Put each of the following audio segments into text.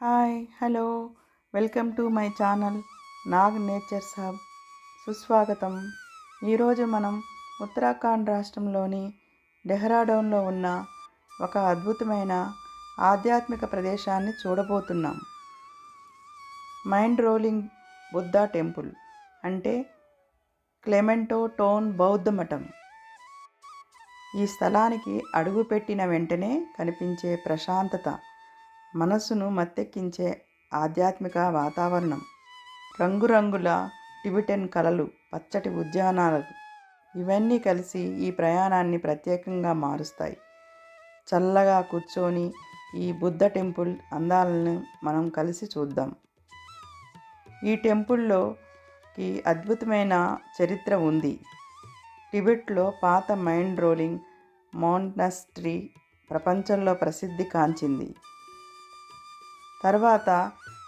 Hi hello welcome to my channel Nag nature's hub. సుస్వాగతం. ఈరోజు మనం ఉత్తరాఖండ్ రాష్ట్రంలోని డెహ్రాడూన్లో ఉన్న ఒక అద్భుతమైన ఆధ్యాత్మిక ప్రదేశాన్ని చూడబోతున్నాం. మైండ్ రోలింగ్ బుద్ధా టెంపుల్ అంటే క్లెమెంటో టోన్ బౌద్ధ మఠం. ఈ స్థలానికి అడుగుపెట్టిన వెంటనే కనిపించే ప్రశాంతత, మనస్సును మత్తెక్కించే ఆధ్యాత్మిక వాతావరణం, రంగురంగుల టిబెటన్ కళలు, పచ్చటి ఉద్యానాలు ఇవన్నీ కలిసి ఈ ప్రయాణాన్ని ప్రత్యేకంగా మారుస్తాయి. చల్లగా కూర్చొని ఈ బుద్ధ టెంపుల్ అందాలను మనం కలిసి చూద్దాం. ఈ టెంపుల్లోకి అద్భుతమైన చరిత్ర ఉంది. టిబెట్లో పాత మైండ్ రోలింగ్ మోనాస్ట్రీ ప్రపంచంలో ప్రసిద్ధి కాంచింది. తర్వాత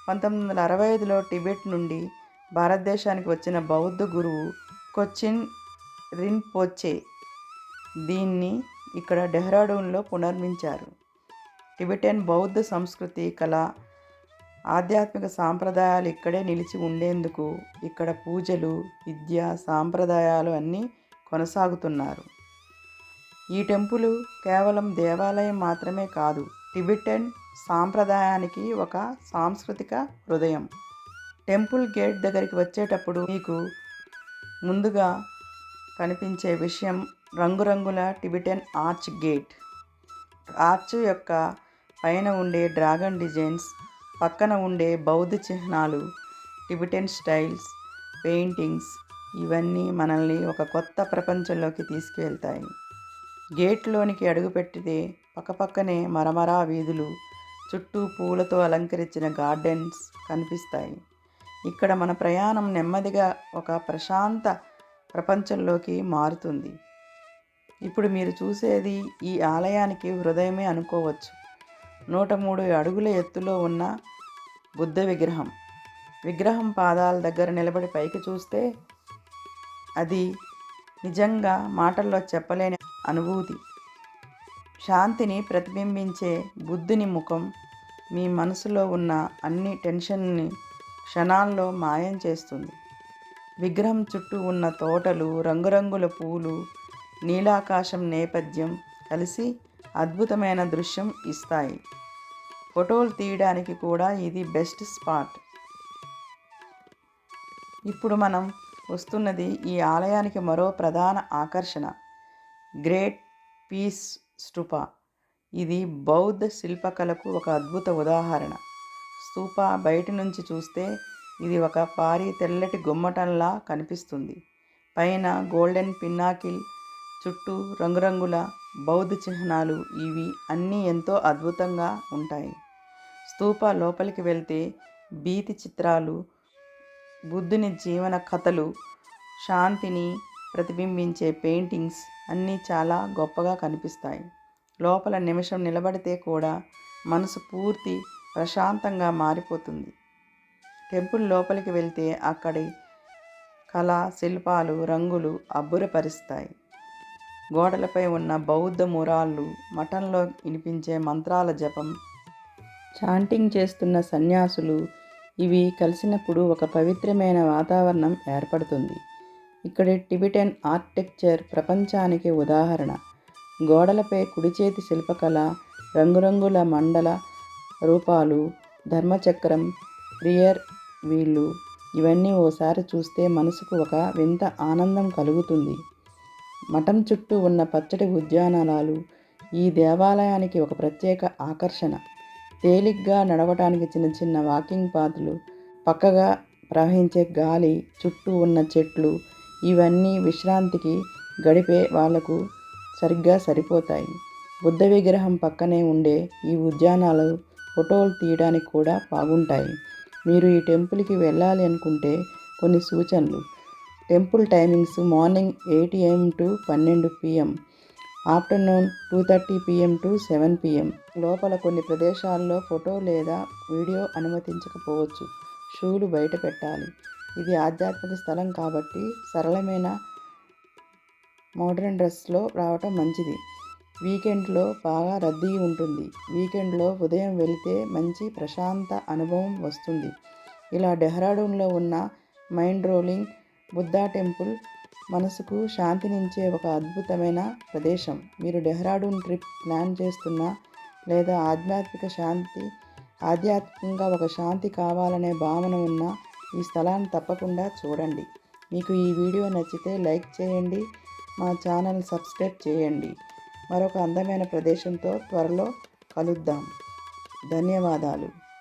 1965లో టిబెట్ నుండి భారతదేశానికి వచ్చిన బౌద్ధ గురువు కొచిన్ రింపోచే దీన్ని ఇక్కడ డెహ్రాడూన్లో పునర్మించారు. టిబెటన్ బౌద్ధ సంస్కృతి, కళ, ఆధ్యాత్మిక సాంప్రదాయాలు ఇక్కడే నిలిచి ఉండేందుకు ఇక్కడ పూజలు, విద్య, సాంప్రదాయాలు అన్నీ కొనసాగుతున్నారు. ఈ టెంపుల్ కేవలం దేవాలయం మాత్రమే కాదు, టిబెటన్ సాంప్రదాయానికి ఒక సాంస్కృతిక హృదయం. టెంపుల్ గేట్ దగ్గరికి వచ్చేటప్పుడు మీకు ముందుగా కనిపించే విషయం రంగురంగుల టిబెటన్ ఆర్చ్ గేట్. ఆర్చ్ యొక్క పైన ఉండే డ్రాగన్ డిజైన్స్, పక్కన ఉండే బౌద్ధ చిహ్నాలు, టిబెటన్ స్టైల్స్ పెయింటింగ్స్ ఇవన్నీ మనల్ని ఒక కొత్త ప్రపంచంలోకి తీసుకువెళ్తాయి. గేట్లోనికి అడుగుపెట్టితే పక్కపక్కనే మరమరా వీధులు, చుట్టూ పూలతో అలంకరించిన గార్డెన్స్ కనిపిస్తాయి. ఇక్కడ మన ప్రయాణం నెమ్మదిగా ఒక ప్రశాంత ప్రపంచంలోకి మారుతుంది. ఇప్పుడు మీరు చూసేది ఈ ఆలయానికి హృదయమే అనుకోవచ్చు. 103 అడుగుల ఎత్తులో ఉన్న బుద్ధ విగ్రహం పాదాల దగ్గర నిలబడి పైకి చూస్తే అది నిజంగా మాటల్లో చెప్పలేని అనుభూతి. శాంతిని ప్రతిబింబించే బుద్ధుని ముఖం మీ మనసులో ఉన్న అన్ని టెన్షన్ని క్షణాల్లో మాయం చేస్తుంది. విగ్రహం చుట్టూ ఉన్న తోటలు, రంగురంగుల పూలు, నీలాకాశం నేపథ్యం కలిసి అద్భుతమైన దృశ్యం ఇస్తాయి. ఫోటోలు తీయడానికి కూడా ఇది బెస్ట్ స్పాట్. ఇప్పుడు మనం వస్తున్నది ఈ ఆలయానికి మరో ప్రధాన ఆకర్షణ, గ్రేట్ పీస్ స్తూపా. ఇది బౌద్ధ శిల్పకళకు ఒక అద్భుత ఉదాహరణ. స్తూపా బయటి నుంచి చూస్తే ఇది ఒక భారీ తెల్లటి గుమ్మటంలా కనిపిస్తుంది. పైన గోల్డెన్ పిన్నాకిల్, చుట్టూ రంగురంగుల బౌద్ధ చిహ్నాలు, ఇవి అన్నీ ఎంతో అద్భుతంగా ఉంటాయి. స్తూపా లోపలికి వెళ్తే భీతి చిత్రాలు, బుద్ధుని జీవన కథలు, శాంతిని ప్రతిబింబించే పెయింటింగ్స్ అన్నీ చాలా గొప్పగా కనిపిస్తాయి. లోపల నిమిషం నిలబడితే కూడా మనసు పూర్తి ప్రశాంతంగా మారిపోతుంది. టెంపుల్ లోపలికి వెళ్తే అక్కడి కళ, శిల్పాలు, రంగులు అబ్బురపరుస్తాయి. గోడలపై ఉన్న బౌద్ధ మురాళ్ళు, మఠంలో వినిపించే మంత్రాల జపం, చాంటింగ్ చేస్తున్న సన్యాసులు ఇవి కలిసినప్పుడు ఒక పవిత్రమైన వాతావరణం ఏర్పడుతుంది. ఇక్కడి టిబెటన్ ఆర్కిటెక్చర్ ప్రపంచానికి ఉదాహరణ. గోడలపై కుడిచేతి శిల్పకళ, రంగురంగుల మండల రూపాలు, ధర్మచక్రం, ప్రియర్ వీళ్ళు ఇవన్నీ ఓసారి చూస్తే మనసుకు ఒక వింత ఆనందం కలుగుతుంది. మఠం చుట్టూ ఉన్న పచ్చటి ఉద్యానాలు ఈ దేవాలయానికి ఒక ప్రత్యేక ఆకర్షణ. తేలిగ్గా నడవటానికి చిన్న చిన్న వాకింగ్ పాత్లు, పక్కగా ప్రవహించే గాలి, చుట్టూ ఉన్న చెట్లు ఇవన్నీ విశ్రాంతికి గడిపే వాళ్లకు సరిగ్గా సరిపోతాయి. బుద్ధ విగ్రహం పక్కనే ఉండే ఈ ఉద్యానాలు ఫోటోలు తీయడానికి కూడా బాగుంటాయి. మీరు ఈ టెంపుల్కి వెళ్ళాలి అనుకుంటే కొన్ని సూచనలు. Temple timings: morning 8 AM to 12 PM, afternoon 2:30 PM to 7 PM. లోపల కొన్ని ప్రదేశాల్లో ఫోటో లేదా వీడియో అనుమతించకపోవచ్చు. షూలు బయట పెట్టాలి. ఇది ఆధ్యాత్మిక స్థలం కాబట్టి సరళమైన మోడర్న్ డ్రెస్లో రావటం మంచిది. వీకెండ్లో బాగా రద్దీ ఉంటుంది. వీకెండ్లో ఉదయం వెళితే మంచి ప్రశాంత అనుభవం వస్తుంది. ఇలా డెహ్రాడూన్లో ఉన్న మైండ్ రోలింగ్ బుద్ధా టెంపుల్ మనసుకు శాంతినిచ్చే ఒక అద్భుతమైన ప్రదేశం. మీరు డెహ్రాడూన్ ట్రిప్ ప్లాన్ చేస్తున్నా లేదా ఆధ్యాత్మికంగా ఒక శాంతి కావాలనే భావన ఉన్న ఈ స్థలాన్ని తప్పకుండా చూడండి. మీకు ఈ వీడియో నచ్చితే లైక్ చేయండి, మా ఛానల్ సబ్స్క్రైబ్ చేయండి. మరొక అందమైన ప్రదేశంతో త్వరలో కలుద్దాం. ధన్యవాదాలు.